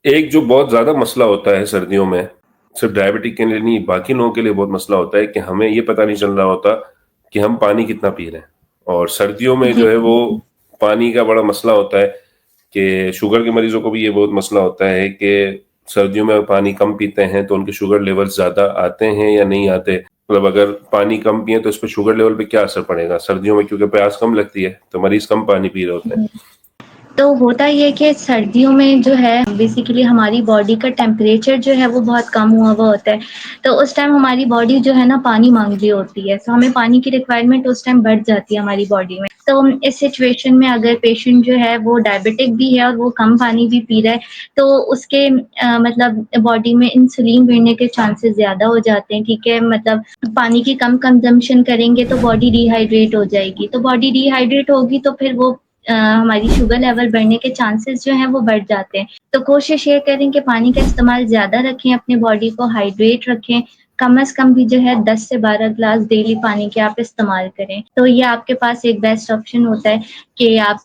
एक जो बहुत ज़्यादा मसला होता है सर्दियों में, सिर्फ़ डायबिटिक के लिए नहीं, बाकी लोगों के लिए बहुत मसला होता है कि हमें ये पता नहीं चल रहा होता कि हम पानी कितना पी रहे हैं। और सर्दियों में जी, जो है वो पानी का बड़ा मसला होता है कि शुगर के मरीज़ों को भी ये बहुत मसला होता है कि सर्दियों में पानी कम पीते हैं तो उनके शुगर लेवल्स ज़्यादा आते हैं या नहीं आते। मतलब अगर पानी कम पिएँ तो इस पे शुगर लेवल पे क्या असर पड़ेगा? सर्दियों में क्योंकि प्यास कम लगती है, तो मरीज़ कम पानी पी रहे होते हैं। जी। तो होता ये है कि सर्दियों में जो है बेसिकली हमारी बॉडी का टेम्परेचर जो है वो बहुत कम हुआ हुआ होता है। तो उस टाइम हमारी बॉडी जो है ना पानी माँग रही होती है। तो हमें पानी की रिक्वायरमेंट उस टाइम बढ़ जाती है हमारी बॉडी में। तो इस सिचुएशन में अगर पेशेंट जो है वो डायबिटिक भी है और वो कम पानी भी पी रहा है, तो उसके मतलब बॉडी में इंसुलिन बढ़ने के चांसेस ज़्यादा हो जाते हैं, ठीक है? मतलब पानी की कम कंज़म्पशन करेंगे तो बॉडी डिहाइड्रेट हो जाएगी। तो बॉडी डिहाइड्रेट होगी तो फिर वो हमारी शुगर लेवल बढ़ने के चांसेस जो हैं वो बढ़ जाते हैं। तो कोशिश ये करें कि पानी का इस्तेमाल ज़्यादा रखें, अपनी बॉडी को हाइड्रेट रखें, कम से कम भी जो है 10 से 12 ग्लास डेली पानी के आप इस्तेमाल करें। तो ये आपके पास एक बेस्ट ऑप्शन होता है कि आप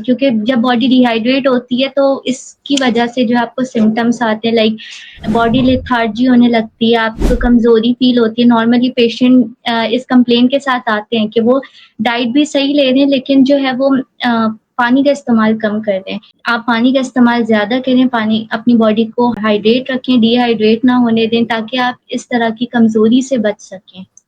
क्योंकि जब बॉडी डिहाइड्रेट होती है तो इसकी वजह से जो आपको सिम्पटम्स आते हैं लाइक बॉडी लेथार्जी होने लगती है, आपको कमज़ोरी फ़ील होती है। नॉर्मली पेशेंट इस कंप्लेंट के साथ आते हैं कि वो डाइट भी सही ले रहे हैं लेकिन जो है वो पानी का इस्तेमाल कम कर रहे हैं। आप पानी का इस्तेमाल ज़्यादा करें, पानी अपनी बॉडी को हाइड्रेट रखें, डिहाइड्रेट ना होने दें ताकि आप इस तरह की कमज़ोरी से बच सकें।